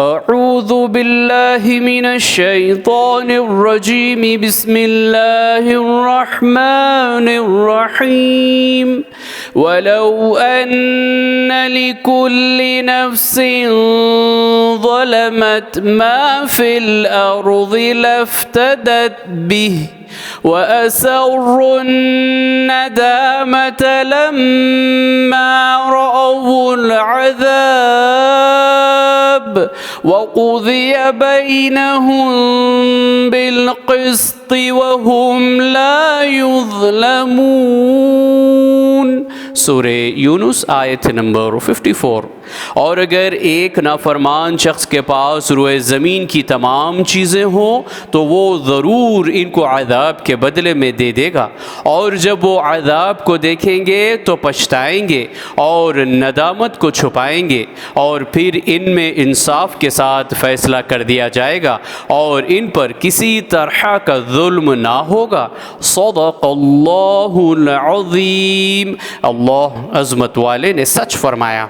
अऊज़ु बिल्लाहि मिनश शैतानिर रजीम बिस्मिल्लाहिर रहमानिर रहीम वलौ अन्न लिकुल्लि नफ्सिन ज़लमत मा फिल अर्ज़ि लफ्तदत बिहि वअसर्रुन नदामत लम्मा रअवुल अज़ाब वक़ुज़िय बैनहुम बिलक़िस्ति वहुम ला युज़लमून। सूरे यूनुस आयत नंबर 54। और अगर एक नाफरमान शख्स के पास रुए ज़मीन की तमाम चीज़ें हों तो वो ज़रूर इनको अज़ाब के बदले में दे देगा, और जब वो अज़ाब को देखेंगे तो पछताएंगे और नदामत को छुपाएंगे, और फिर इनमें इंसाफ के साथ फ़ैसला कर दिया जाएगा और इन पर किसी तरह का जुल्म ना होगा। सदक़ल्लाहुल अज़ीम। अल्लाह अज़मत वाले ने सच फरमाया।